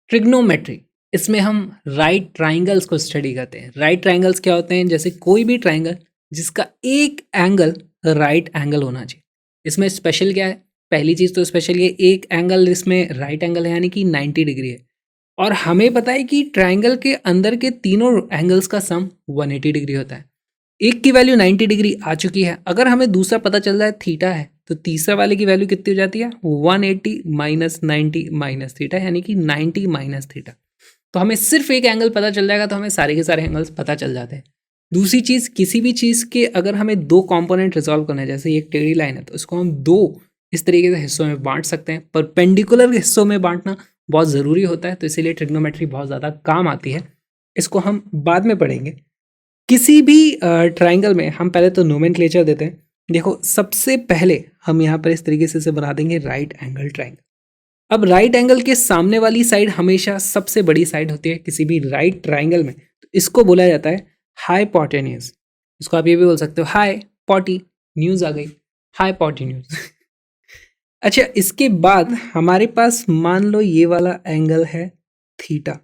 Trigonometry, इसमें हम right triangles को स्टडी करते हैं। राइट ट्राइंगल्स क्या होते हैं? जैसे कोई भी ट्राइंगल जिसका एक एंगल राइट एंगल होना चाहिए। इसमें स्पेशल क्या है? पहली चीज़ तो स्पेशल ये एक एंगल इसमें राइट एंगल है, यानी कि 90 डिग्री है। और हमें पता है कि ट्राइंगल के अंदर के तीनों एंगल्स का सम 180 डिग्री होता है। एक की वैल्यू 90 डिग्री आ चुकी है, अगर हमें दूसरा पता चल रहा है थीटा है, तो तीसरा वाले की वैल्यू कितनी हो जाती है? 180 माइनस 90 माइनस थीटा, यानी कि 90 माइनस थीटा। तो हमें सिर्फ एक एंगल पता चल जाएगा, तो हमें सारे के सारे एंगल्स पता चल जाते हैं। दूसरी चीज़, किसी भी चीज़ के अगर हमें दो कंपोनेंट रिजॉल्व करना है, जैसे एक टेढ़ी लाइन है, तो इसको हम दो इस तरीके से हिस्सों में बांट सकते हैं। परपेंडिकुलर हिस्सों में बांटना बहुत ज़रूरी होता है, तो इसीलिए ट्रिग्नोमेट्री बहुत ज़्यादा काम आती है। इसको हम बाद में पढ़ेंगे। किसी भी ट्राइंगल में हम पहले तो नोमेनक्लेचर देते हैं। देखो, सबसे पहले हम यहाँ पर इस तरीके से बना देंगे राइट एंगल ट्राइंगल। अब राइट एंगल के सामने वाली साइड हमेशा सबसे बड़ी साइड होती है किसी भी राइट ट्राइंगल में, तो इसको बोला जाता है हाइपोटेन्यूज। इसको आप ये भी बोल सकते हो हाई पॉटी न्यूज आ गई, हाइपोटेन्यूज। अच्छा, इसके बाद हमारे पास मान लो ये वाला एंगल है थीटा।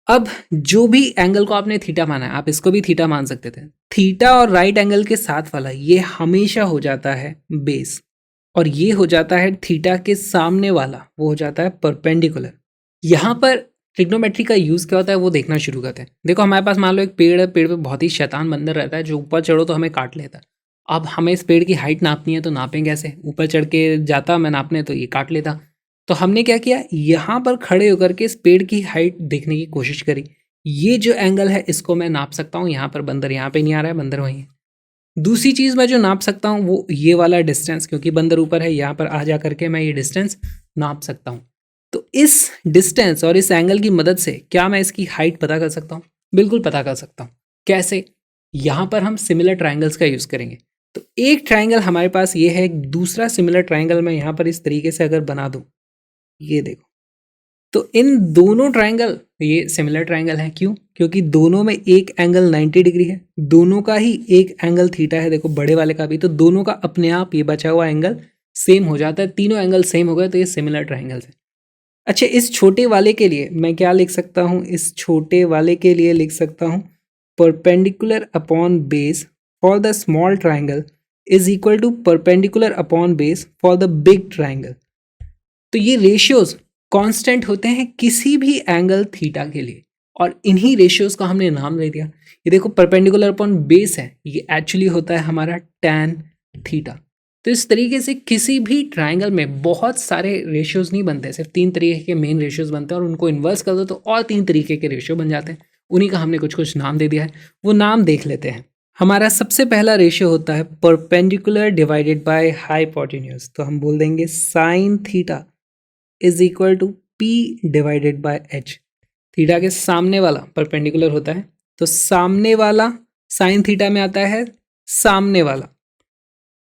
अब जो भी एंगल को आपने थीटा माना है, आप इसको भी थीटा मान सकते थे। थीटा और राइट एंगल के साथ वाला ये हमेशा हो जाता है बेस, और ये हो जाता है थीटा के सामने वाला, वो हो जाता है परपेंडिकुलर। यहाँ पर ट्रिग्नोमेट्री का यूज़ क्या होता है वो देखना शुरू करते हैं। देखो, हमारे पास मान लो एक पेड़ है, पेड़ पे बहुत ही शैतान बंदर रहता है जो ऊपर चढ़ो तो हमें काट लेता है। अब हमें इस पेड़ की हाइट नापनी है, तो नापें कैसे? ऊपर चढ़ के जाता मैं नापने, तो ये काट लेता। तो हमने क्या किया, यहाँ पर खड़े होकर के इस पेड़ की हाइट देखने की कोशिश करी। ये जो एंगल है इसको मैं नाप सकता हूँ। यहाँ पर बंदर यहाँ पे नहीं आ रहा है, बंदर वहीं है। दूसरी चीज़ मैं जो नाप सकता हूँ वो ये वाला डिस्टेंस, क्योंकि बंदर ऊपर है, यहाँ पर आ जा करके मैं ये डिस्टेंस नाप सकता हूँ। तो इस डिस्टेंस और इस एंगल की मदद से क्या मैं इसकी हाइट पता कर सकता हूँ? बिल्कुल पता कर सकता हूँ। कैसे? यहाँ पर हम सिमिलर ट्राइंगल्स का यूज़ करेंगे। तो एक ट्राइंगल हमारे पास ये है, दूसरा सिमिलर ट्राइंगल मैं यहाँ पर इस तरीके से अगर बना दूँ, ये देखो, तो इन दोनों ट्राइंगल ये सिमिलर ट्राइंगल है। क्यों? क्योंकि दोनों में एक एंगल 90 डिग्री है, दोनों का ही एक एंगल थीटा है, देखो बड़े वाले का भी, तो दोनों का अपने आप ये बचा हुआ एंगल सेम हो जाता है। तीनों एंगल सेम हो गए, तो ये सिमिलर ट्राइंगल्स है। अच्छा, इस छोटे वाले के लिए मैं क्या लिख सकता हूँ? इस छोटे वाले के लिए लिख सकता हूँ perpendicular upon base for the small triangle is equal to perpendicular upon base for the big triangle. तो ये रेशियोज कांस्टेंट होते हैं किसी भी एंगल थीटा के लिए, और इन्हीं रेशियोज का हमने नाम दे दिया। ये देखो, परपेंडिकुलर अपॉन बेस है, ये एक्चुअली होता है हमारा tan थीटा। तो इस तरीके से किसी भी ट्राइंगल में बहुत सारे रेशियोज नहीं बनते, सिर्फ 3 तरीके के मेन रेशियोज बनते हैं, और उनको इन्वर्स कर दो तो और 3 तरीके के रेशियो बन जाते हैं। उन्हीं का हमने कुछ कुछ नाम दे दिया है, वो नाम देख लेते हैं। हमारा सबसे पहला रेशियो होता है परपेंडिकुलर डिवाइडेड बाय हाइपोटेन्यूज, तो हम बोल देंगे sine theta is equal to P divided by H. Theta के सामने वाला परपेंडिकुलर होता है, तो सामने वाला साइन थीटा में आता है सामने वाला।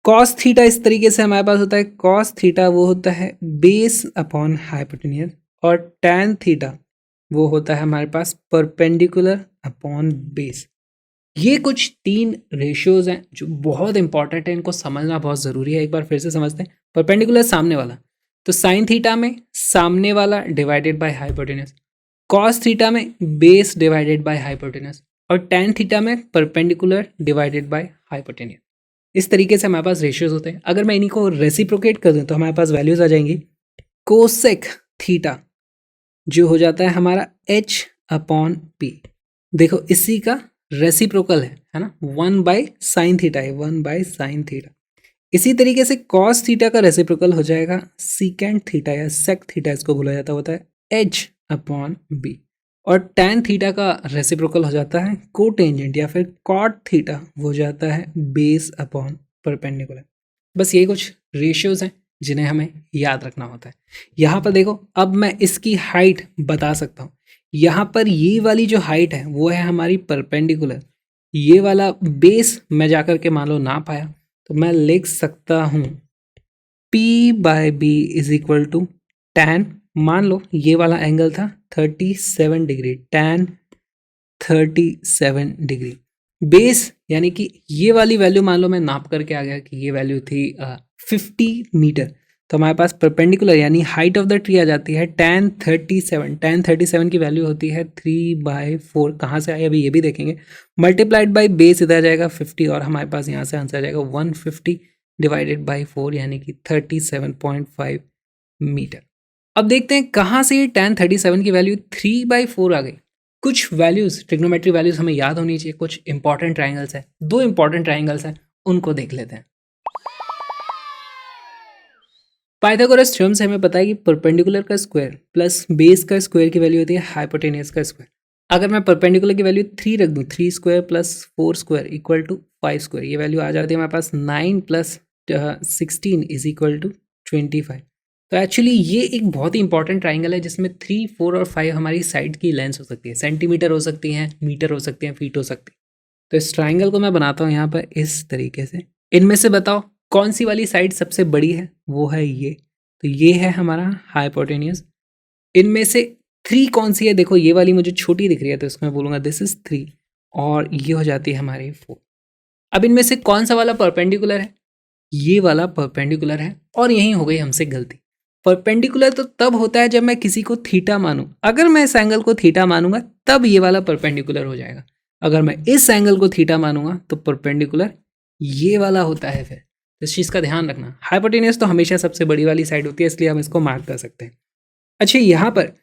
कॉस थीटा इस तरीके से हमारे पास होता है, कॉस थीटा वो होता है बेस अपॉन हाइपोटेन्यूज, और टैन थीटा वो होता है हमारे पास परपेंडिकुलर अपॉन बेस। ये कुछ 3 रेशियोज हैं जो बहुत इंपॉर्टेंट है, इनको समझना बहुत ज़रूरी है। एक बार फिर से समझते हैं। परपेंडिकुलर सामने वाला, तो साइन थीटा में सामने वाला divided by hypotenuse, cos theta में बेस डिवाइडेड बाय हाइपोटेन्यूज, और टैन थीटा में परपेंडिकुलर डिवाइडेड बाय हाइपोटेन्यूज। इस तरीके से हमारे पास रेशियोज होते हैं। अगर मैं इन्हीं को रेसिप्रोकेट कर दूं तो हमारे पास वैल्यूज आ जाएंगी। कोसेक थीटा जो हो जाता है हमारा h अपॉन पी, देखो इसी का रेसिप्रोकल है ना, 1 बाय साइन थीटा है, 1 बाय साइन थीटा। इसी तरीके से कॉस थीटा का रेसिप्रोकल हो जाएगा सीकेंट थीटा या सेक थीटा, इसको बोला जाता होता है h अपॉन बी। और टैन थीटा का रेसिप्रोकल हो जाता है कोटेंजेंट या फिर कॉट थीटा, हो जाता है बेस अपॉन परपेंडिकुलर। बस ये कुछ रेशियोज हैं जिन्हें हमें याद रखना होता है। यहाँ पर देखो, अब मैं इसकी हाइट बता सकता हूँ। यहाँ पर ये वाली जो हाइट है वो है हमारी परपेंडिकुलर, ये वाला बेस मैं जाकर के मान लो ना पाया, तो मैं लिख सकता हूँ P by B is equal to tan, मान लो ये वाला एंगल था 37 डिग्री, टैन 37 डिग्री। बेस यानी कि ये वाली वैल्यू मान लो मैं नाप करके आ गया कि ये वैल्यू थी 50 मीटर, तो हमारे पास परपेंडिकुलर यानी हाइट ऑफ द ट्री आ जाती है tan 37। tan 37 की वैल्यू होती है 3/4। कहाँ से आई अभी ये भी देखेंगे। मल्टीप्लाइड बाई बेस इधर जाएगा 50 और हमारे पास यहाँ से आंसर आ जाएगा 150 डिवाइडेड बाई 4 यानी कि 37.5 मीटर। अब देखते हैं कहाँ से ये tan 37 की वैल्यू 3/4 आ गई। कुछ वैल्यूज ट्रिग्नोमेट्री वैल्यूज हमें याद होनी चाहिए। कुछ इंपॉर्टेंट ट्राइंगल्स हैं, 2 इंपॉर्टेंट ट्राइंगल्स हैं, उनको देख लेते हैं। पाइथागोरस थ्योरम से हमें पता है कि परपेंडिकुलर का स्क्वायर प्लस बेस का स्क्वायर की वैल्यू होती है हाइपोटेनियस का स्क्वायर। अगर मैं परपेंडिकुलर की वैल्यू 3 रख दूं, 3 square plus 4 square equal to 5 square, ये वैल्यू आ जाती है हमारे पास 9 प्लस 16 इज इक्वल टू 25। तो एक्चुअली ये एक बहुत ही इंपॉर्टेंट ट्राइंगल है जिसमें 3, 4 और 5 हमारी साइड की लेंथ हो सकती है। सेंटीमीटर हो सकती हैं, मीटर हो सकते हैं, फीट हो सकती है। तो इस ट्राइंगल को मैं बनाता हूँ यहाँ पर इस तरीके से। इनमें से बताओ कौन सी वाली साइड सबसे बड़ी है? वो है ये। तो ये है हमारा हाइपोटेनियस। इनमें से 3 कौन सी है? देखो ये वाली मुझे छोटी दिख रही है तो इसको मैं बोलूँगा दिस इज 3 और ये हो जाती है हमारी 4। अब इनमें से कौन सा वाला परपेंडिकुलर है? ये वाला परपेंडिकुलर है और यही हो गई हमसे गलती। परपेंडिकुलर तो तब होता है जब मैं किसी को थीटा मानूं। अगर मैं इस एंगल को थीटा मानूंगा तब ये वाला परपेंडिकुलर हो जाएगा। अगर मैं इस एंगल को थीटा मानूंगा तो परपेंडिकुलर ये वाला होता है। फिर इस चीज़ का ध्यान रखना। हाइपोटेनियस तो हमेशा सबसे बड़ी वाली साइड होती है, इसलिए हम इसको मार्क कर सकते हैं। अच्छा, यहाँ पर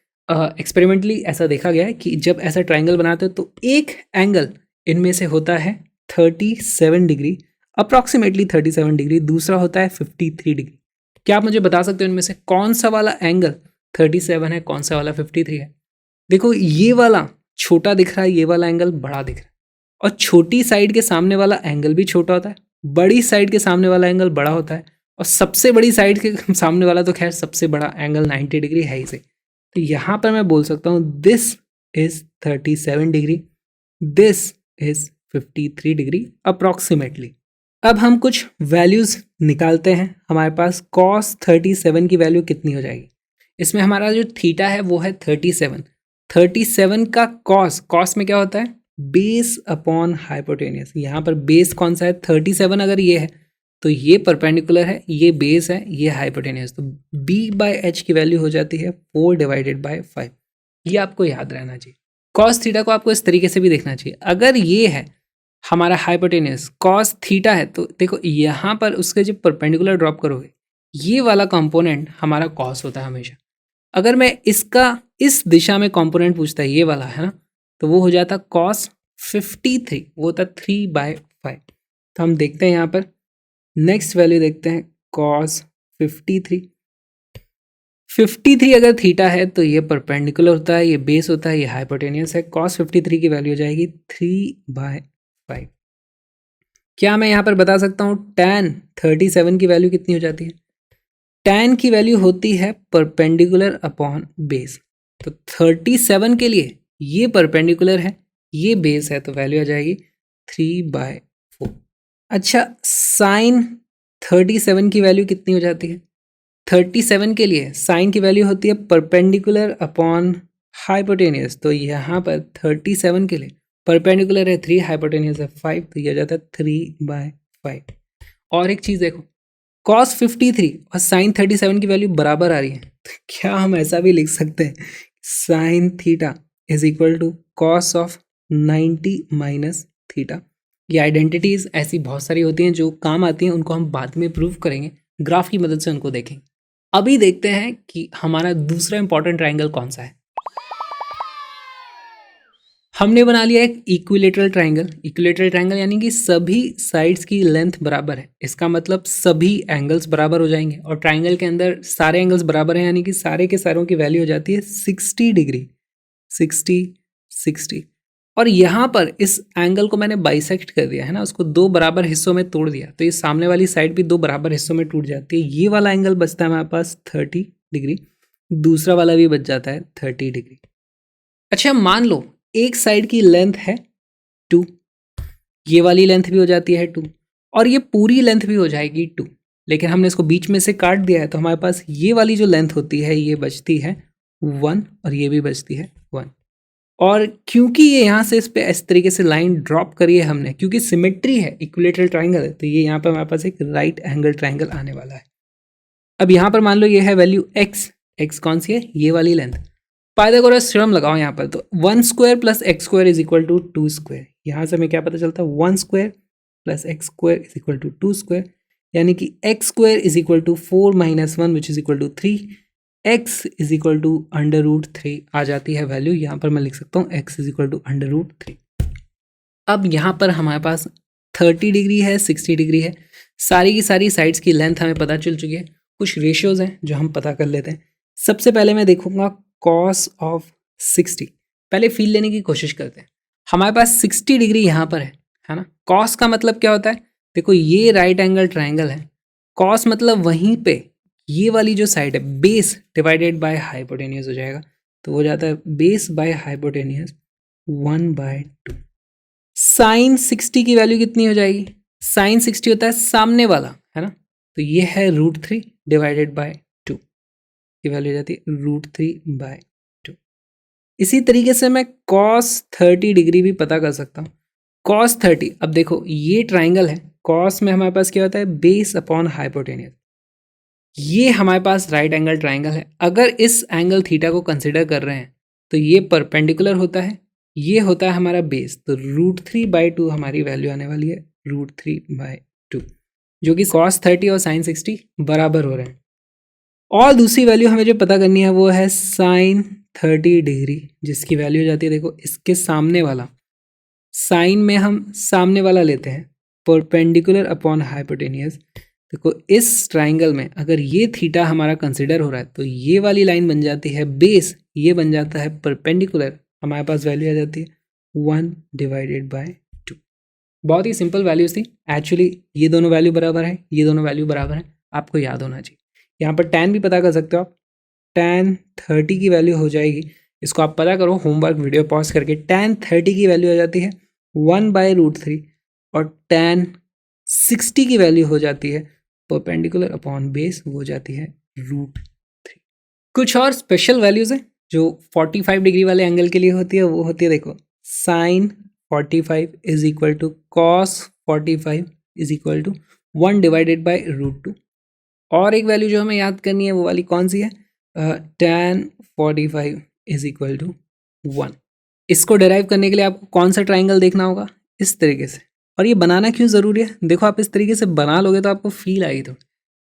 एक्सपेरिमेंटली ऐसा देखा गया है कि जब ऐसा ट्राइंगल बनाते हैं तो एक एंगल इनमें से होता है 37 डिग्री, अप्रॉक्सीमेटली 37 डिग्री, दूसरा होता है 53 डिग्री। क्या आप मुझे बता सकते हो इनमें से कौन सा वाला एंगल 37 है, कौन सा वाला 53 है? देखो ये वाला छोटा दिख रहा है, ये वाला एंगल बड़ा दिख रहा है। और छोटी साइड के सामने वाला एंगल भी छोटा होता है, बड़ी साइड के सामने वाला एंगल बड़ा होता है, और सबसे बड़ी साइड के सामने वाला तो खैर सबसे बड़ा एंगल 90 डिग्री है ही से। तो यहाँ पर मैं बोल सकता हूँ this is 37 degree, this is 53 degree approximately. अब हम कुछ वैल्यूज निकालते हैं। हमारे पास cos 37 की वैल्यू कितनी हो जाएगी? इसमें हमारा जो थीटा है वो है 37। 37 का कॉस में क्या होता है? Base upon hypotenuse. यहाँ पर बेस कौन सा है? 37 अगर ये है तो ये परपेंडिकुलर है, ये बेस है, ये हाइपोटेनियस। तो b/h की वैल्यू हो जाती है 4 डिवाइडेड बाय 5। ये आपको याद रहना चाहिए। कॉस थीटा को आपको इस तरीके से भी देखना चाहिए। अगर ये है हमारा हाइपोटेनियस, कॉस थीटा है, तो देखो यहाँ पर उसके जब परपेंडिकुलर ड्रॉप करोगे ये वाला कंपोनेंट हमारा कॉस होता है हमेशा। अगर मैं इसका इस दिशा में कंपोनेंट पूछता है, ये वाला है ना, तो वो हो जाता cos 53, वो होता 3/5। तो हम देखते हैं यहाँ पर नेक्स्ट वैल्यू देखते हैं cos 53 अगर थीटा है तो ये परपेंडिकुलर होता है, ये बेस होता है, ये हाइपोटेनियस है। cos 53 की वैल्यू हो जाएगी 3/5। क्या मैं यहाँ पर बता सकता हूँ tan 37 की वैल्यू कितनी हो जाती है? tan की वैल्यू होती है परपेंडिकुलर अपॉन बेस। तो 37 के लिए ये परपेंडिकुलर है, ये बेस है, तो वैल्यू आ जाएगी 3/4। अच्छा, साइन 37 की वैल्यू कितनी हो जाती है? 37 के लिए साइन की वैल्यू होती है परपेंडिकुलर अपॉन हाइपोटेनियस। तो यहाँ पर 37 के लिए परपेंडिकुलर है 3, हाइपोटेनियस है 5, तो ये आ जाता है 3/5। और एक चीज़ देखो, cos 53 और साइन 37 की वैल्यू बराबर आ रही है, तो क्या हम ऐसा भी लिख सकते हैं sine theta is equal to cos of 90 minus theta? ये आइडेंटिटीज ऐसी बहुत सारी होती हैं जो काम आती हैं, उनको हम बाद में प्रूव करेंगे, ग्राफ की मदद से उनको देखेंगे। अभी देखते हैं कि हमारा दूसरा इंपॉर्टेंट ट्राइंगल कौन सा है। हमने बना लिया एक इक्विलेटरल ट्राइंगल। इक्विलेटरल ट्राइंगल यानी कि सभी साइड्स की लेंथ बराबर है, इसका मतलब सभी एंगल्स बराबर हो जाएंगे, और ट्राइंगल के अंदर सारे एंगल्स बराबर हैं, यानी कि सारे के सारों की वैल्यू हो जाती है 60 डिग्री। 60। और यहाँ पर इस एंगल को मैंने बाइसेक्ट कर दिया है ना, उसको 2 बराबर हिस्सों में तोड़ दिया, तो ये सामने वाली साइड भी 2 बराबर हिस्सों में टूट जाती है। ये वाला एंगल बचता है हमारे पास 30 डिग्री, दूसरा वाला भी बच जाता है 30 डिग्री। अच्छा, मान लो एक साइड की लेंथ है 2, ये वाली लेंथ भी हो जाती है 2, और ये पूरी लेंथ भी हो जाएगी 2, लेकिन हमने इसको बीच में से काट दिया है, तो हमारे पास ये वाली जो लेंथ होती है ये बचती है 1, और ये भी बचती है 1। और क्योंकि ये यहाँ से इस पे इस तरीके से लाइन ड्रॉप करी है हमने, क्योंकि सिमेट्री है, इक्विलेटरल ट्राइंगल है, तो ये यहाँ पर हमारे पास एक राइट एंगल ट्राइंगल आने वाला है। अब यहाँ पर मान लो ये है वैल्यू x, x कौन सी है, ये वाली लेंथ। पाइथागोरस थ्योरम लगाओ यहाँ पर, तो 1 square plus X square is equal to 2 square. यहाँ से हमें क्या पता चलता है, 1 square plus X square is equal to 2 square, यानी कि X square is equal to 4 minus 1 which is equal to 3, x is equal to under root 3 आ जाती है वैल्यू। यहाँ पर मैं लिख सकता हूँ x is equal to under root 3। अब यहाँ पर हमारे पास 30 डिग्री है, 60 डिग्री है, सारी की सारी साइड्स की लेंथ हमें पता चल चुकी है। कुछ रेशियोज हैं जो हम पता कर लेते हैं। सबसे पहले मैं देखूंगा कॉस ऑफ 60। पहले फील लेने की कोशिश करते हैं। हमारे पास 60 डिग्री यहाँ पर है ना। कॉस का मतलब क्या होता है, देखो ये राइट एंगल ट्राइंगल है, कॉस मतलब वहीं पे ये वाली जो साइड है बेस डिवाइडेड बाय हाइपोटेनियस हो जाएगा, तो हो जाता है बेस बाय हाइपोटेनियस 1/2। साइन 60 की वैल्यू कितनी हो जाएगी, साइन 60 होता है सामने वाला, है ना, तो ये है √3 डिवाइडेड बाय 2 की वैल्यू हो जाती है √3/2। इसी तरीके से मैं cos 30 डिग्री भी पता कर सकता हूँ। cos 30, अब देखो ये ट्राइंगल है, cos में हमारे पास क्या होता है, बेस अपॉन हाइपोटेनियस। ये हमारे पास राइट एंगल ट्राइंगल है। अगर इस एंगल थीटा को कंसिडर कर रहे हैं तो ये परपेंडिकुलर होता है, ये होता है हमारा बेस, तो √3/2 हमारी वैल्यू आने वाली है √3/2, जो कि cos 30 और sin 60 बराबर हो रहे हैं। और दूसरी वैल्यू हमें जो पता करनी है वो है sin 30 डिग्री, जिसकी वैल्यू हो जाती है, देखो इसके सामने वाला, साइन में हम सामने वाला लेते हैं, परपेंडिकुलर अपॉन हाइपोटेनियस। देखो इस ट्राइंगल में अगर ये थीटा हमारा कंसिडर हो रहा है तो ये वाली लाइन बन जाती है बेस, ये बन जाता है परपेंडिकुलर, हमारे पास वैल्यू आ जाती है 1/2। बहुत ही सिंपल वैल्यूज थी एक्चुअली। ये दोनों वैल्यू बराबर है, ये दोनों वैल्यू बराबर है, आपको याद होना चाहिए। यहाँ पर tan भी पता कर सकते हो आप, tan 30 की वैल्यू हो जाएगी, इसको आप पता करो होमवर्क वीडियो पॉज करके, tan 30 की वैल्यू हो जाती है 1/√3 और tan 60 की वैल्यू हो जाती है परपेंडिकुलर अपॉन बेस, वो हो जाती है √3। कुछ और स्पेशल वैल्यूज हैं जो 45 डिग्री वाले एंगल के लिए होती है, वो होती है देखो sin 45 is equal to cos 45 is equal to 1 divided by √2। और एक वैल्यू जो हमें याद करनी है वो वाली कौन सी है, tan 45 इज इक्वल टू 1। इसको डिराइव करने के लिए आपको कौन सा ट्राइंगल देखना होगा, इस तरीके से। और ये बनाना क्यों ज़रूरी है, देखो आप इस तरीके से बना लोगे तो आपको फील आएगी। तो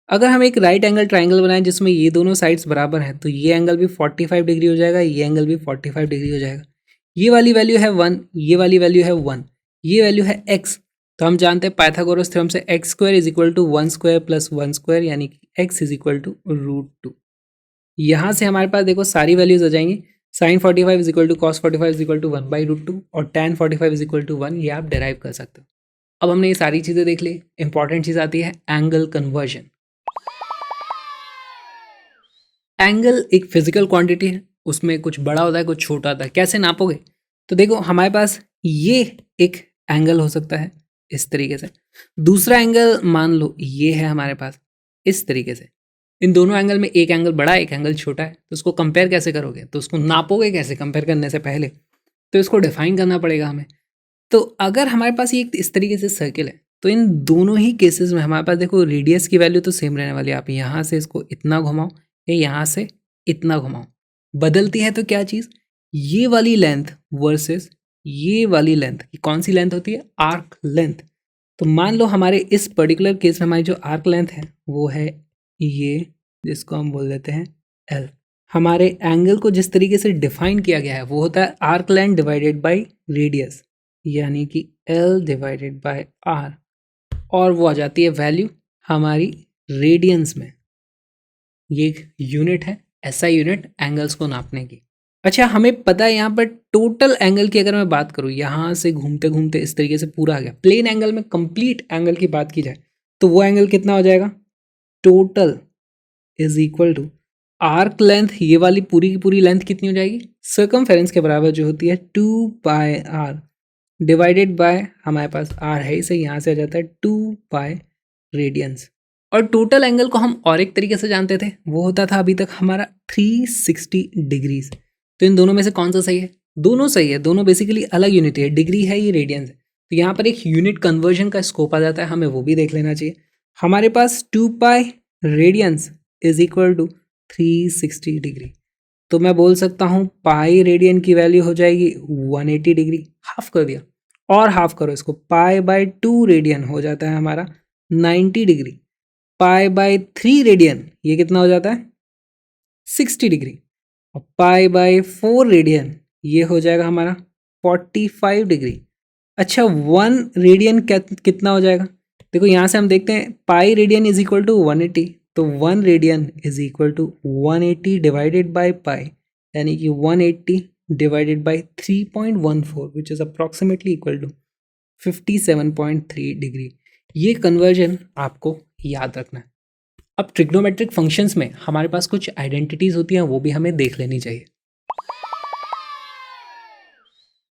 अगर हम एक राइट एंगल ट्राइंगल बनाएं जिसमें ये दोनों साइड्स बराबर हैं, तो ये एंगल भी 45 डिग्री हो जाएगा, ये एंगल भी 45 डिग्री हो जाएगा। ये वाली वैल्यू है 1, ये वाली वैल्यू है 1, ये वैल्यू है x, तो हम जानते हैं पाइथागोरस थ्योरम से x square is equal to 1 square plus 1 square, यानी कि x इज इक्वल टू √2। यहाँ से हमारे पास देखो सारी वैल्यूज आ जाएंगी, sin 45 is equal to cos 45 is equal to 1/√2 और tan 45 इज इक्वल टू 1, ये आप डिराइव कर सकते हो। अब हमने ये सारी चीज़ें देख ली, इंपॉर्टेंट चीज़ आती है एंगल कन्वर्जन। एंगल एक फिजिकल क्वांटिटी है, उसमें कुछ बड़ा होता है कुछ छोटा होता है, कैसे नापोगे, तो देखो हमारे पास ये एक एंगल हो सकता है इस तरीके से, दूसरा एंगल मान लो ये है हमारे पास इस तरीके से। इन दोनों एंगल में एक एंगल बड़ा है एक एंगल छोटा है, तो उसको कंपेयर कैसे करोगे, तो उसको नापोगे कैसे कंपेयर करने से पहले, तो इसको डिफाइन करना पड़ेगा हमें। तो अगर हमारे पास ये इस तरीके से सर्किल है, तो इन दोनों ही केसेस में हमारे पास देखो रेडियस की वैल्यू तो सेम रहने वाली है। आप यहाँ से इसको इतना घुमाओ या यहाँ से इतना घुमाओ, बदलती है तो क्या चीज़, ये वाली लेंथ वर्सेस ये वाली लेंथ, कौन सी लेंथ होती है, आर्क लेंथ। तो मान लो हमारे इस पर्टिकुलर केस में हमारी जो आर्क लेंथ है वो है ये, जिसको हम बोल देते हैं L। हमारे एंगल को जिस तरीके से डिफाइन किया गया है वो होता है arc length divided by radius, यानी कि L डिवाइडेड बाय R, और वो आ जाती है वैल्यू हमारी रेडियंस में। ये एक यूनिट है, SI यूनिट एंगल्स को नापने की। अच्छा हमें पता है यहाँ पर टोटल एंगल की अगर मैं बात करूँ, यहाँ से घूमते घूमते इस तरीके से पूरा आ गया, प्लेन एंगल में कंप्लीट एंगल की बात की जाए तो वो एंगल कितना हो जाएगा, total is equal to arc length, ये वाली पूरी की पूरी लेंथ कितनी हो जाएगी, सर्कमफेरेंस के बराबर जो होती है 2πr डिवाइडेड बाय हमारे पास r है इसे, यहाँ से आ जाता है 2π रेडियंस। और टोटल एंगल को हम और एक तरीके से जानते थे, वो होता था अभी तक हमारा 360 डिग्रीज। तो इन दोनों में से कौन सा सही है, दोनों सही है, दोनों बेसिकली अलग यूनिट है, डिग्री है ये रेडियंस है। तो यहाँ पर एक यूनिट कन्वर्जन का स्कोप आ जाता है, हमें वो भी देख लेना चाहिए। हमारे पास 2π radians is equal to 360 degree. तो मैं बोल सकता हूँ पाई रेडियन की वैल्यू हो जाएगी 180 डिग्री। हाफ कर दिया और हाफ करो इसको, पाई बाय 2 रेडियन हो जाता है हमारा 90 डिग्री। पाई बाय 3 रेडियन ये कितना हो जाता है 60 डिग्री। और पाई बाय 4 रेडियन ये हो जाएगा हमारा 45 डिग्री। अच्छा 1 रेडियन कितना हो जाएगा, देखो यहाँ से हम देखते हैं pi radian is equal to 180, तो 1 radian is equal to 180 divided by pi, यानी कि 180 divided by 3.14 which is approximately equal to 57.3 degree. ये कन्वर्जन आपको याद रखना है। अब ट्रिग्नोमेट्रिक फंक्शंस में हमारे पास कुछ आइडेंटिटीज होती हैं, वो भी हमें देख लेनी चाहिए।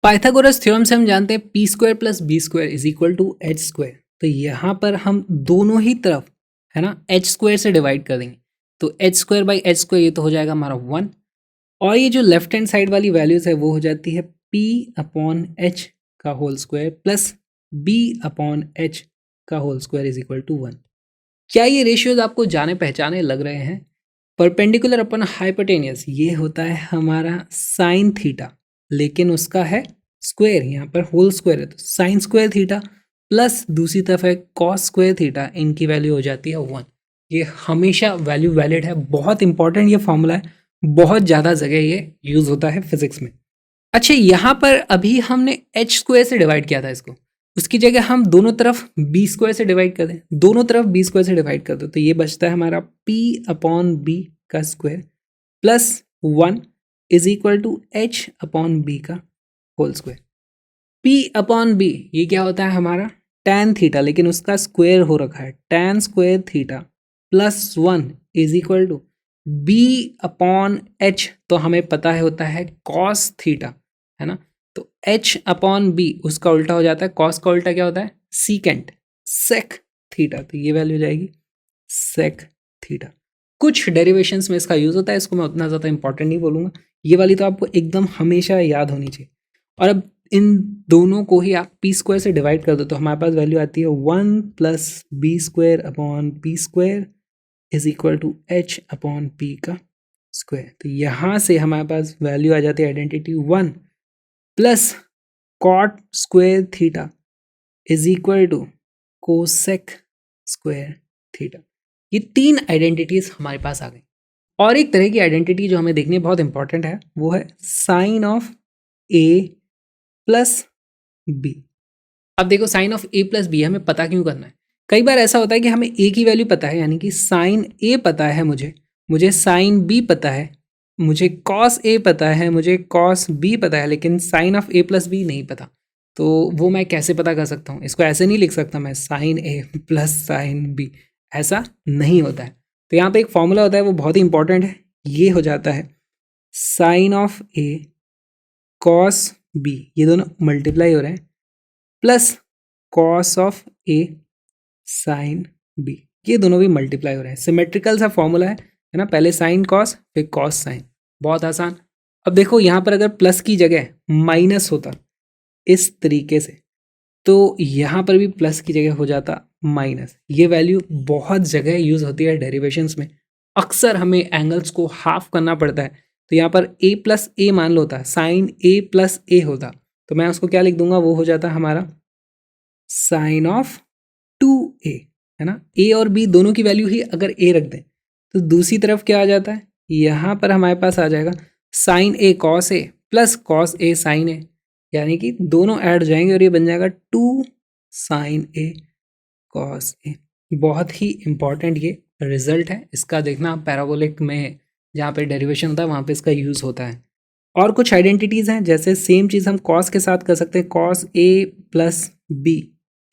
पाइथागोरस थ्योरम से हम जानते हैं P square plus B square is equal to H square. तो यहाँ पर हम दोनों ही तरफ है ना एच स्क्वायर से डिवाइड कर देंगे, तो H square by H square ये तो हो जाएगा हमारा 1, और ये जो लेफ्ट हैंड साइड वाली वैल्यूज है वो हो जाती है पी अपॉन एच का whole square plus B upon H का whole square is equal to 1। क्या ये रेशियोज आपको जाने पहचाने लग रहे हैं? परपेंडिकुलर अपन हाइपोटेनियस ये होता है हमारा साइन थीटा, लेकिन उसका है स्क्वायर, यहाँ पर होल स्क्वायर है, तो साइन स्क्वायर थीटा प्लस दूसरी तरफ है कॉस स्क्वायर थीटा, इनकी वैल्यू हो जाती है 1। ये हमेशा वैल्यू वैलिड है, बहुत इंपॉर्टेंट ये फॉर्मूला है, बहुत ज़्यादा जगह ये यूज़ होता है फिजिक्स में। अच्छा यहाँ पर अभी हमने एच स्क्वायर से डिवाइड किया था इसको, उसकी जगह हम दोनों तरफ बी स्क्वायर से डिवाइड कर दें, दोनों तरफ बी स्क्वायर से डिवाइड कर दो, तो ये बचता है हमारा पी अपॉन बी का square plus 1 is equal to H upon B का whole square. P upon B ये क्या होता है हमारा tan थीटा, लेकिन उसका स्क्वायर हो रखा है tan square theta plus 1 is equal to B upon H, तो हमें पता है होता है कॉस थीटा, है ना, तो h अपॉन बी उसका उल्टा हो जाता है, कॉस का उल्टा क्या होता है सीकेंट सेक थीटा, तो ये वैल्यू हो जाएगी सेक थीटा। कुछ डेरिवेशंस में इसका यूज होता है, इसको मैं उतना ज़्यादा इंपॉर्टेंट नहीं बोलूँगा, ये वाली तो आपको एकदम हमेशा याद होनी चाहिए। और अब इन दोनों को ही आप पी स्क्वायर से डिवाइड कर दो, तो हमारे पास वैल्यू आती है 1 plus B square upon P square is equal to H upon P का स्क्वायर। तो यहाँ से हमारे पास वैल्यू आ जाती है identity 1 plus cot square theta is equal to cosec square theta. ये 3 आइडेंटिटीज हमारे पास आ गई। और एक तरह की आइडेंटिटी जो हमें देखनी बहुत इंपॉर्टेंट है वो है sine of A plus B. अब देखो sine of A plus B हमें पता क्यों करना है? कई बार ऐसा होता है कि हमें ए की वैल्यू पता है, यानी कि साइन ए पता है, मुझे साइन बी पता है, मुझे कॉस ए पता है, मुझे कॉस बी पता है, लेकिन sine of A plus B नहीं पता। तो वो मैं कैसे पता कर सकता हूँ? इसको ऐसे नहीं लिख सकता मैं साइन ए प्लस साइन बी, ऐसा नहीं होता है। तो यहाँ पे एक फॉर्मूला होता है, वो बहुत ही इंपॉर्टेंट है, ये हो जाता है sine of A cos B, ये दोनों मल्टीप्लाई हो रहे हैं, plus cos of A sine B, ये दोनों भी मल्टीप्लाई हो रहे हैं। सिमेट्रिकल सा फॉर्मूला है ना, पहले साइन कॉस फिर कॉस साइन, बहुत आसान। अब देखो यहाँ पर अगर प्लस की जगह माइनस होता इस तरीके से, तो यहाँ पर भी प्लस की जगह हो जाता माइनस। ये वैल्यू बहुत जगह यूज होती है डेरिवेशंस में, अक्सर हमें एंगल्स को हाफ करना पड़ता है, तो यहाँ पर a प्लस ए मान लो होता, साइन a प्लस ए होता, तो मैं उसको क्या लिख दूंगा, वो हो जाता हमारा साइन ऑफ 2a, है ना। a और b दोनों की वैल्यू ही अगर a रख दें तो दूसरी तरफ क्या आ जाता है, यहाँ पर हमारे पास आ जाएगा sine a cos a plus cos a sine a, यानी कि दोनों ऐड हो जाएंगे और ये बन जाएगा 2 साइन a कॉस a। बहुत ही इंपॉर्टेंट ये रिजल्ट है, इसका देखना पैराबोलिक में जहाँ पे डेरिवेशन होता है वहाँ पे इसका यूज़ होता है। और कुछ आइडेंटिटीज़ हैं, जैसे सेम चीज़ हम कॉस के साथ कर सकते हैं, cos A plus B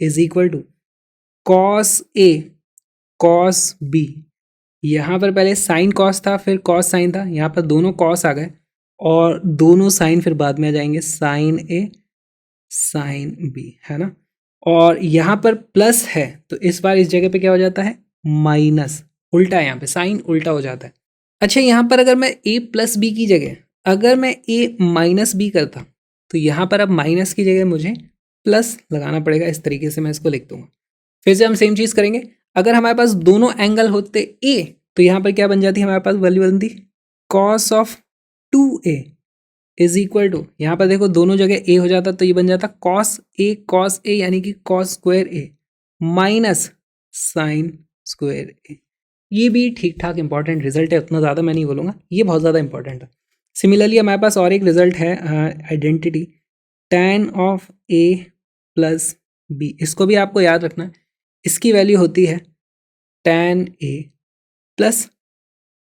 is equal to cos A cos B. यहाँ पर पहले साइन कॉस था फिर कॉस साइन था, यहाँ पर दोनों कॉस आ गए और दोनों साइन फिर बाद में आ जाएंगे, साइन ए साइन बी, है ना। और यहाँ पर प्लस है तो इस बार इस जगह पे क्या हो जाता है, माइनस, उल्टा है, यहाँ पे साइन उल्टा हो जाता है। अच्छा यहाँ पर अगर मैं a प्लस बी की जगह अगर मैं a माइनस बी करता, तो यहाँ पर अब माइनस की जगह मुझे प्लस लगाना पड़ेगा, इस तरीके से मैं इसको लिख दूंगा। फिर से हम सेम चीज़ करेंगे, अगर हमारे पास दोनों एंगल होते a तो यहाँ पर क्या बन जाती है हमारे पास वैल्यू बनती cos of 2a is equal to, यहाँ पर देखो दोनों जगह a हो जाता तो ये बन जाता कॉस ए यानी कि कॉस स्क्वायर ए माइनस साइन स्क्वायर ए। ये भी ठीक ठाक इंपॉर्टेंट रिजल्ट है, उतना ज़्यादा मैं नहीं बोलूँगा, ये बहुत ज़्यादा इंपॉर्टेंट है। सिमिलरली हमारे पास और एक रिजल्ट है identity tan of a plus b, इसको भी आपको याद रखना है। इसकी वैल्यू होती है tan a plus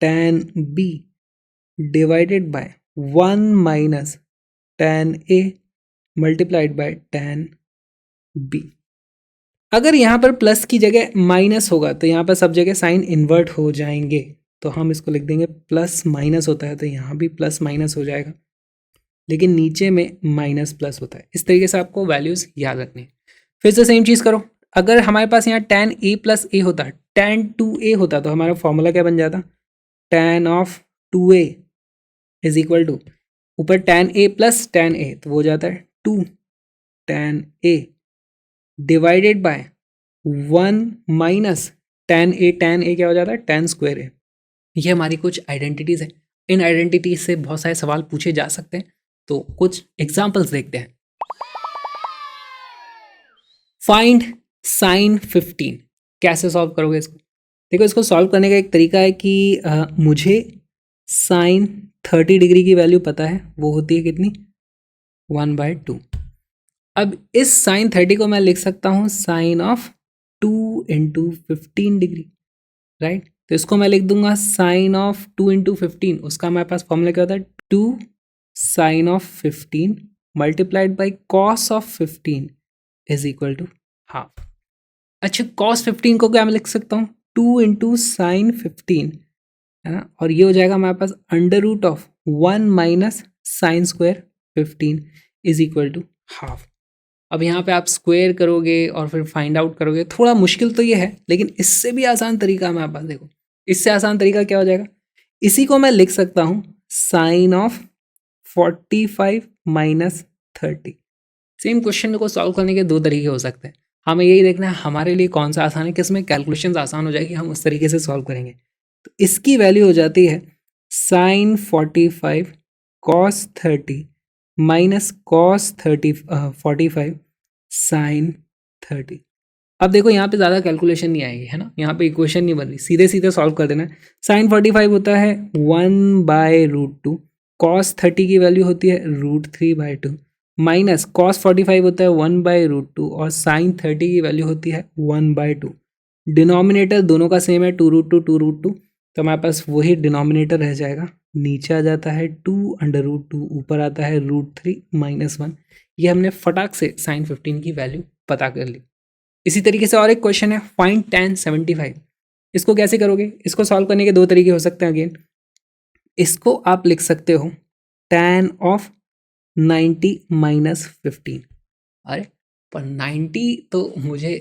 tan b divided by 1 minus tan a multiplied by tan b। अगर यहाँ पर प्लस की जगह माइनस होगा तो यहाँ पर सब जगह साइन इन्वर्ट हो जाएंगे, तो हम इसको लिख देंगे प्लस माइनस होता है तो यहाँ भी प्लस माइनस हो जाएगा, लेकिन नीचे में माइनस प्लस होता है। इस तरीके से आपको वैल्यूज़ याद रखनी है। फिर से सेम चीज़ करो, अगर हमारे पास यहाँ tan a प्लस ए होता है, tan 2a होता तो हमारा फॉर्मूला क्या बन जाता, tan of 2a is equal to ऊपर tan a plus tan a तो वो हो जाता है 2 tan a divided by 1 minus tan a क्या हो जाता है tan स्क्वायर a। ये हमारी कुछ आइडेंटिटीज़ हैं, इन आइडेंटिटीज से बहुत सारे सवाल पूछे जा सकते हैं, तो कुछ एग्जाम्पल्स देखते हैं। फाइंड साइन 15, कैसे सॉल्व करोगे इसको? देखो इसको सॉल्व करने का एक तरीका है कि मुझे साइन 30 डिग्री की वैल्यू पता है, वो होती है कितनी 1/2। अब इस साइन 30 को मैं लिख सकता हूँ साइन ऑफ 2 × 15 डिग्री, राइट। तो इसको मैं लिख दूंगा साइन ऑफ 2 × 15, उसका हमारे पास फॉर्मूला क्या होता है 2 sine of 15 multiplied by cos of 15 is equal to half. अच्छा कॉस 15 को क्या मैं लिख सकता हूँ 2 × साइन 15, है ना, और ये हो जाएगा हमारे पास under root of 1 minus sine square 15 is equal to half. अब यहाँ पे आप स्क्वायर करोगे और फिर फाइंड आउट करोगे, थोड़ा मुश्किल तो ये है, लेकिन इससे भी आसान तरीका हमारे पास, देखो इससे आसान तरीका क्या हो जाएगा, इसी को मैं लिख सकता हूँ sine of 45 minus 30। Same question को सॉल्व करने के दो तरीके हो सकते हैं, हमें यही देखना है हमारे लिए कौन सा आसान है, किसमें कैलकुलेशंस आसान हो जाएगी, हम उस तरीके से सॉल्व करेंगे। तो इसकी वैल्यू हो जाती है sine 45 cos 30 minus cos 45 sine 30। अब देखो यहाँ पे ज़्यादा कैलकुलेशन नहीं आएगी, है ना, यहाँ पे इक्वेशन नहीं बन रही, सीधे सीधे सॉल्व कर देना है। साइन 45 होता है 1/√2, कॉस 30 की वैल्यू होती है √3/2 माइनस कॉस 45 होता है 1/√2 और साइन 30 की वैल्यू होती है 1/2। डिनोमिनेटर दोनों का सेम है 2√2, तो हमारे पास वही डिनोमिनेटर रह जाएगा, नीचे आ जाता है 2/√2, ऊपर आता है √3 - 1। ये हमने फटाक से साइन 15 की वैल्यू पता कर ली। इसी तरीके से और एक क्वेश्चन है फाइंड tan 75, इसको कैसे करोगे? इसको सॉल्व करने के दो तरीके हो सकते हैं। अगेन इसको आप लिख सकते हो tan ऑफ 90 माइनस 15। अरे पर 90 तो मुझे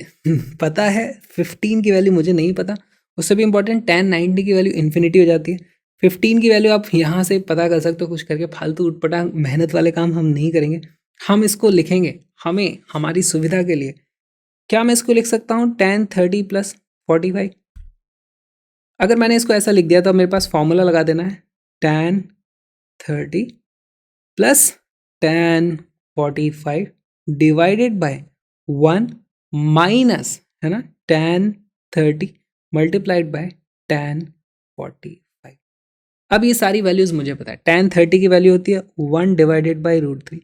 पता है, 15 की वैल्यू मुझे नहीं पता। उससे भी इंपॉर्टेंट tan 90 की वैल्यू इन्फिनिटी हो जाती है। 15 की वैल्यू आप यहाँ से पता कर सकते हो कुछ करके, फालतू उटपटांग मेहनत वाले काम हम नहीं करेंगे। हम इसको लिखेंगे हमें हमारी सुविधा के लिए। क्या मैं इसको लिख सकता हूँ tan 30 प्लस 45? अगर मैंने इसको ऐसा लिख दिया तो मेरे पास फॉर्मूला लगा देना है tan 30 plus tan 45 divided by 1 minus, है ना, tan 30 मल्टीप्लाइड बाय tan 45। अब ये सारी वैल्यूज मुझे पता है। tan 30 की वैल्यू होती है 1 डिवाइडेड बाई √3,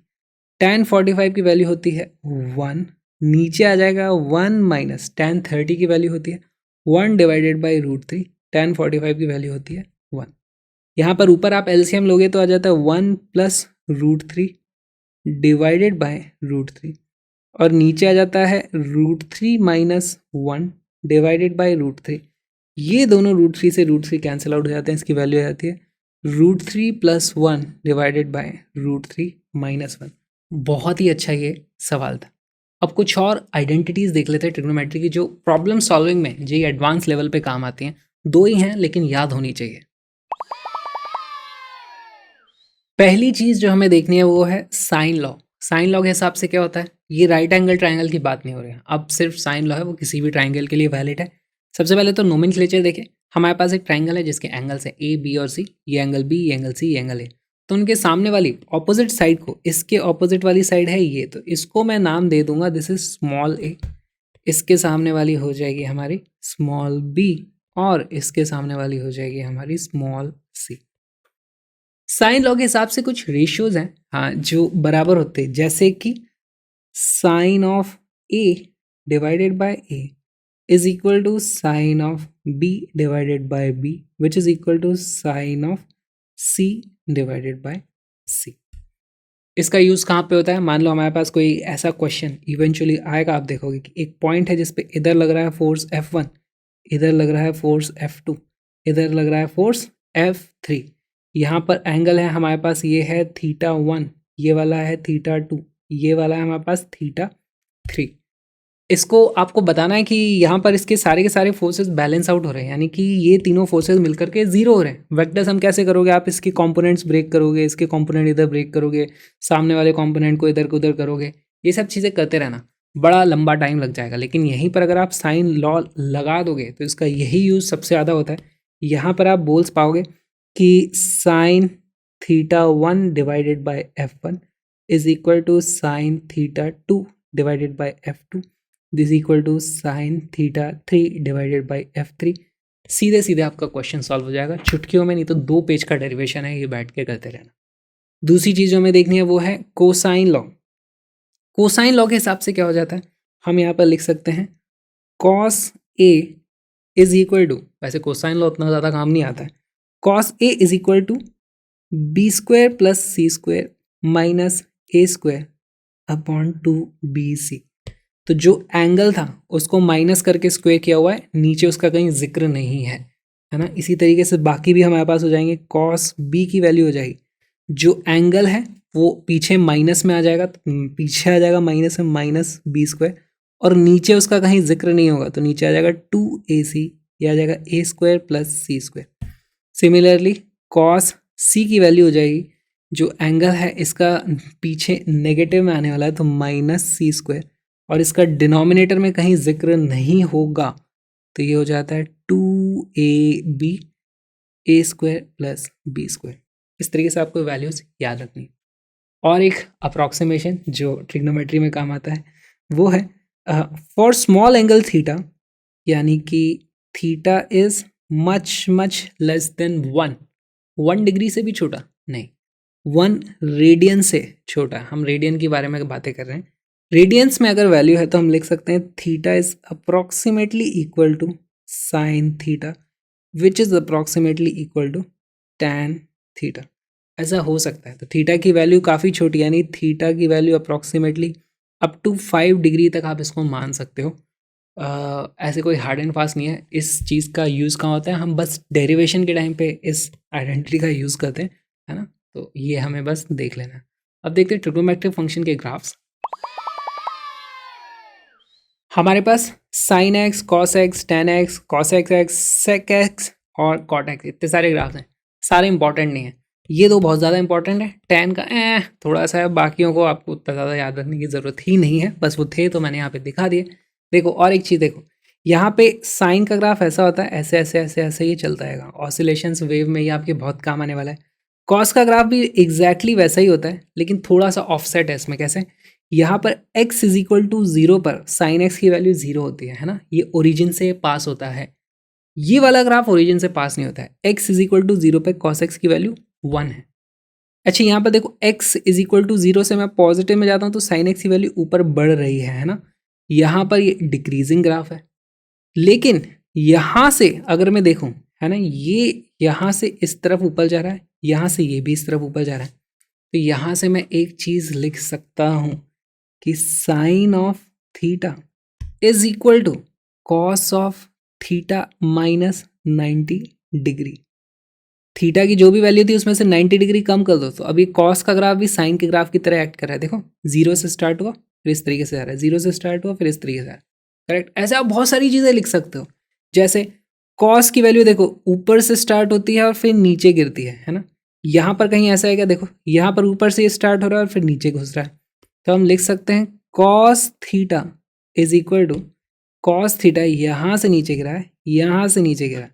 tan 45 की वैल्यू होती है 1, नीचे आ जाएगा 1 माइनस tan 30 की वैल्यू होती है 1 डिवाइडेड बाई √3, tan 45 की वैल्यू होती है 1। यहाँ पर ऊपर आप एलसीएम लोगे तो आ जाता है 1 प्लस √3 डिवाइडेड बाय √3, और नीचे आ जाता है √3 माइनस 1 डिवाइडेड बाई √3। ये दोनों √3 से √3 कैंसिल आउट हो जाते हैं, इसकी वैल्यू आ जाती है √3 प्लस 1 डिवाइडेड बाय √3 माइनस 1। बहुत ही अच्छा ये सवाल था। अब कुछ और आइडेंटिटीज देख लेते हैं ट्रिग्नोमेट्री की, जो प्रॉब्लम सॉल्विंग में जो एडवांस लेवल पे काम आती हैं। दो ही हैं लेकिन याद होनी चाहिए। पहली चीज जो हमें देखनी है वो है साइन लॉ। साइन लॉ के हिसाब से क्या होता है, ये राइट एंगल ट्राइंगल की बात नहीं हो रही है, अब सिर्फ साइन लॉ है, वो किसी भी ट्राइंगल के लिए वैलिड है। सबसे पहले तो नोमेनक्लेचर देखें, हमारे पास एक ट्राइंगल है जिसके एंगल्स है ए बी और सी, ये एंगल बी, ये एंगल सी, ये एंगल ए। तो उनके सामने वाली ऑपोजिट साइड को, इसके ऑपोजिट वाली साइड है ये, तो इसको मैं नाम दे दूंगा दिस इज स्मॉल ए। इसके सामने वाली हो जाएगी हमारी स्मॉल बी और इसके सामने वाली हो जाएगी हमारी स्मॉल सी। साइन लॉ के हिसाब से कुछ रेशियोज हैं हाँ जो बराबर होते हैं, जैसे कि sine of A divided by A is equal to sine of b divided by b, which is equal to sine of c divided by c। इसका यूज कहाँ पे होता है? मान लो हमारे पास कोई ऐसा क्वेश्चन इवेंचुअली आएगा, आप देखोगे कि एक पॉइंट है जिसपे इधर लग रहा है फोर्स F1, इधर लग रहा है फोर्स F2, इधर लग रहा है फोर्स F3। यहाँ पर एंगल है हमारे पास, ये है θ1, ये वाला है θ2, ये वाला है हमारे पास θ3। इसको आपको बताना है कि यहाँ पर इसके सारे के सारे फोर्सेस बैलेंस आउट हो रहे हैं, यानी कि ये तीनों फोर्सेस मिलकर के जीरो हो रहे हैं। वेक्टर्स हम कैसे करोगे? आप इसके कंपोनेंट्स ब्रेक करोगे, इसके कंपोनेंट इधर ब्रेक करोगे, सामने वाले कंपोनेंट को इधर को उधर करोगे, ये सब चीज़ें करते रहना, बड़ा लंबा टाइम लग जाएगा। लेकिन यहीं पर अगर आप साइन लॉ लगा दोगे तो इसका यही यूज़ सबसे ज़्यादा होता है। यहाँ पर आप बोल्स पाओगे कि sine θ1 divided by F1 is equal to sine θ2 divided by F2 this equal to sine θ3 divided by F3। सीधे सीधे आपका क्वेश्चन सॉल्व हो जाएगा चुटकियों में, नहीं तो 2 पेज का डेरिवेशन है, ये बैठ के करते रहना। दूसरी चीज़ जो हमें देखनी है वो है कोसाइन लॉ। कोसाइन लॉ के हिसाब से क्या हो जाता है, हम यहाँ पर लिख सकते हैं cos A is equal to, वैसे कोसाइन लॉ उतना ज़्यादा काम नहीं आता है, cos A is equal to B square plus C square minus A square upon 2bc। तो जो एंगल था उसको माइनस करके स्क्वायर किया हुआ है, नीचे उसका कहीं जिक्र नहीं है, है ना। इसी तरीके से बाकी भी हमारे पास हो जाएंगे, कॉस बी की वैल्यू हो जाएगी, जो एंगल है वो पीछे माइनस में आ जाएगा, तो पीछे आ जाएगा माइनस में माइनस बी स्क्वायर, और नीचे उसका कहीं जिक्र नहीं होगा तो नीचे आ जाएगा 2ac, ये आ जाएगा ए square plus C square. Similarly cos सी की वैल्यू हो जाएगी, जो एंगल है इसका पीछे नेगेटिव में आने वाला है तो माइनस सी स्क्वायर, और इसका डिनोमिनेटर में कहीं जिक्र नहीं होगा तो ये हो जाता है 2ab ए स्क्वायर प्लस बी स्क्वायर। इस तरीके से आपको वैल्यूज याद रखनी। और एक अप्रॉक्सीमेशन जो ट्रिग्नोमेट्री में काम आता है वो है फॉर स्मॉल एंगल थीटा, यानी कि theta is much much less than 1 degree से भी छोटा नहीं, 1 रेडियन से छोटा। हम रेडियन के बारे में बातें कर रहे हैं। रेडियंस में अगर वैल्यू है तो हम लिख सकते हैं theta is approximately equal to sine theta which is approximately equal to tan theta. ऐसा हो सकता है। तो थीटा की वैल्यू काफ़ी छोटी, यानी थीटा की value approximately up to 5 degree तक आप इसको मान सकते हो। ऐसे कोई हार्ड एंड फास्ट नहीं है। इस चीज़ का यूज़ कहाँ होता है, हम बस डेरिवेशन के टाइम पे इस आइडेंटिटी का यूज़ करते हैं, है ना। तो ये हमें बस देख लेना। अब देखते हैं ट्रिग्नोमेट्रिक फंक्शन के ग्राफ्स। हमारे पास sin x, cos x, tan x, cos x, sec x और कॉट एक्स, इतने सारे ग्राफ्स हैं। सारे इंपॉर्टेंट नहीं है, ये दो बहुत ज़्यादा इंपॉर्टेंट है। टेन का थोड़ा सा है, बाकियों को आपको उतना ज़्यादा याद रखने की ज़रूरत ही नहीं है, बस वो थे तो मैंने यहाँ पे दिखा दिए। देखो और एक चीज़ देखो, यहाँ पे साइन का ग्राफ ऐसा होता है, ऐसे ऐसे ऐसे ऐसे ये चलता है, ऑसिलेशंस वेव में ये आपके बहुत काम आने वाला है। कॉस का ग्राफ भी एग्जैक्टली वैसा ही होता है, लेकिन थोड़ा सा ऑफसेट है इसमें। कैसे? यहाँ पर x इज इक्वल टू 0 पर साइन x की वैल्यू 0 होती है ना, ये ओरिजिन से पास होता है। ये वाला ग्राफ ओरिजिन से पास नहीं होता है। x इज इक्वल टू 0 पर कॉस x की वैल्यू 1 है। अच्छा यहाँ पर देखो x इज इक्वल टू 0 से मैं पॉजिटिव में जाता हूँ तो साइन x की वैल्यू ऊपर बढ़ रही है ना। यहाँ पर ये डिक्रीजिंग ग्राफ है, लेकिन यहाँ से अगर मैं देखूँ, है ना, ये यहाँ से इस तरफ ऊपर जा रहा है, यहाँ से ये भी इस तरफ ऊपर जा रहा है। तो यहाँ से मैं एक चीज़ लिख सकता हूँ कि sine of theta is equal to cos of theta minus 90 degree. Theta की जो भी वैल्यू थी उसमें से 90 डिग्री कम कर दो, तो अभी कॉस का ग्राफ भी साइन के ग्राफ की तरह एक्ट कर रहा है। देखो 0 से स्टार्ट हुआ फिर इस तरीके से आ रहा है, 0 से स्टार्ट हुआ फिर इस तरीके से आ रहा है। करेक्ट। ऐसे आप बहुत सारी चीज़ें लिख सकते हो, जैसे कॉस की वैल्यू देखो ऊपर से स्टार्ट होती है और फिर नीचे गिरती है ना। यहाँ पर कहीं ऐसा है क्या? देखो यहाँ पर ऊपर से स्टार्ट हो रहा है और फिर नीचे घुस रहा है। तो हम लिख सकते हैं cos theta is equal to, cos theta यहाँ से नीचे गिरा है, यहाँ से नीचे गिरा है,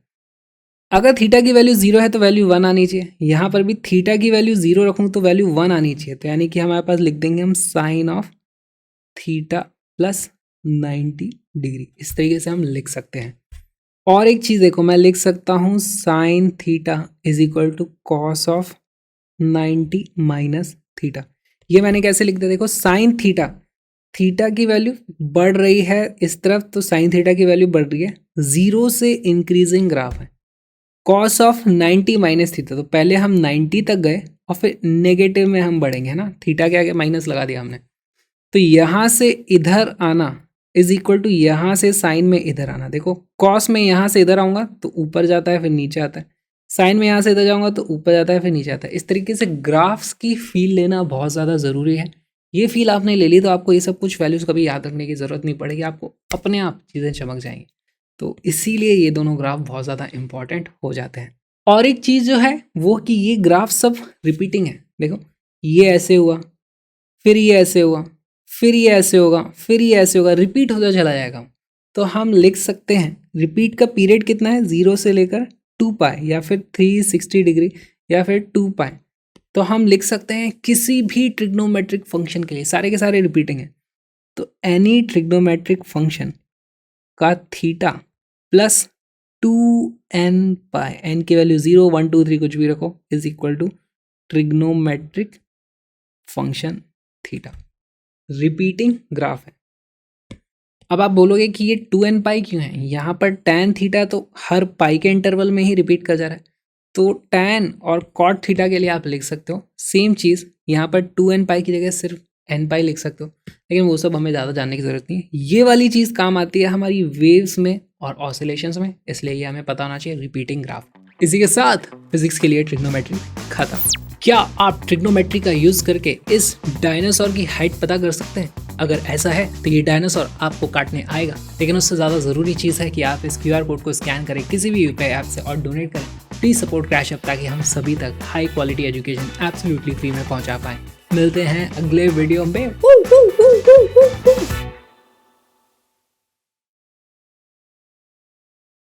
अगर थीटा की वैल्यू 0 है तो वैल्यू 1 आनी चाहिए। यहाँ पर भी थीटा की वैल्यू 0 रखूँ तो वैल्यू 1 आनी चाहिए। तो यानी कि हमारे पास लिख देंगे हम sine of theta plus 90 degree. इस तरीके से हम लिख सकते हैं। और एक चीज़ देखो, मैं लिख सकता हूँ sine theta is equal to cos of 90 minus theta. ये मैंने कैसे लिख दिया, देखो साइन थीटा, थीटा की वैल्यू बढ़ रही है इस तरफ तो साइन थीटा की वैल्यू बढ़ रही है, 0 से इंक्रीजिंग ग्राफ है। कॉस ऑफ 90 माइनस थीटा, तो पहले हम 90 तक गए और फिर नेगेटिव में हम बढ़ेंगे, है ना। थीटा के आगे माइनस लगा दिया हमने। तो यहाँ से इधर आना इज इक्वल टू यहाँ से साइन में इधर आना। देखो कॉस में यहाँ से इधर आऊँगा तो ऊपर जाता है फिर नीचे आता है, साइन में यहाँ से इधर जाऊँगा तो ऊपर जाता है फिर नीचे आता है। इस तरीके से ग्राफ्स की फील लेना बहुत ज़्यादा ज़रूरी है। ये फील आपने ले ली तो आपको ये सब कुछ वैल्यूज़ कभी याद रखने की ज़रूरत नहीं पड़ेगी, आपको अपने आप चीज़ें चमक जाएंगी। तो इसीलिए ये दोनों ग्राफ बहुत ज़्यादा इंपॉर्टेंट हो जाते हैं। और एक चीज़ जो है वो कि ये ग्राफ सब रिपीटिंग है। देखो ये ऐसे हुआ, फिर ये ऐसे हुआ, फिर ये ऐसे होगा, फिर ये ऐसे होगा, रिपीट होता चला जाएगा। तो हम लिख सकते हैं रिपीट का पीरियड कितना है, 0 से लेकर 2 पाई या फिर 360 डिग्री या फिर 2 पाई। तो हम लिख सकते हैं किसी भी ट्रिग्नोमेट्रिक फंक्शन के लिए सारे के सारे रिपीटिंग है, तो एनी ट्रिग्नोमेट्रिक फंक्शन का theta plus 2n pi, n की वैल्यू 0 1 2 3 कुछ भी रखो, is equal to trigonometric function theta. Repeating graph है। अब आप बोलोगे कि ये 2n पाई क्यों है, यहाँ पर tan थीटा तो हर पाई के इंटरवल में ही रिपीट कर जा रहा है, तो tan और cot थीटा के लिए आप लिख सकते हो सेम चीज़, यहाँ पर 2n पाई की जगह सिर्फ n पाई लिख सकते हो, लेकिन वो सब हमें ज़्यादा जानने की ज़रूरत नहीं है। ये वाली चीज़ काम आती है हमारी वेव्स में और ऑसिलेशंस में, इसलिए ये हमें पता होना चाहिए रिपीटिंग ग्राफ। इसी के साथ फिजिक्स के लिए ट्रिग्नोमेट्री खत्म। क्या आप ट्रिग्नोमेट्री का यूज़ करके इस डायनासोर की हाइट पता कर सकते हैं? अगर ऐसा है तो ये डायनासोर आपको काटने आएगा, लेकिन उससे ज़्यादा ज़रूरी चीज़ है कि आप इस QR कोड को स्कैन करें किसी भी यूपीआई ऐप से और डोनेट करें। प्लीज़ सपोर्ट क्रैश अप ताकि हम सभी तक high quality education absolutely free में पहुंचा पाएं। मिलते हैं अगले वीडियो में।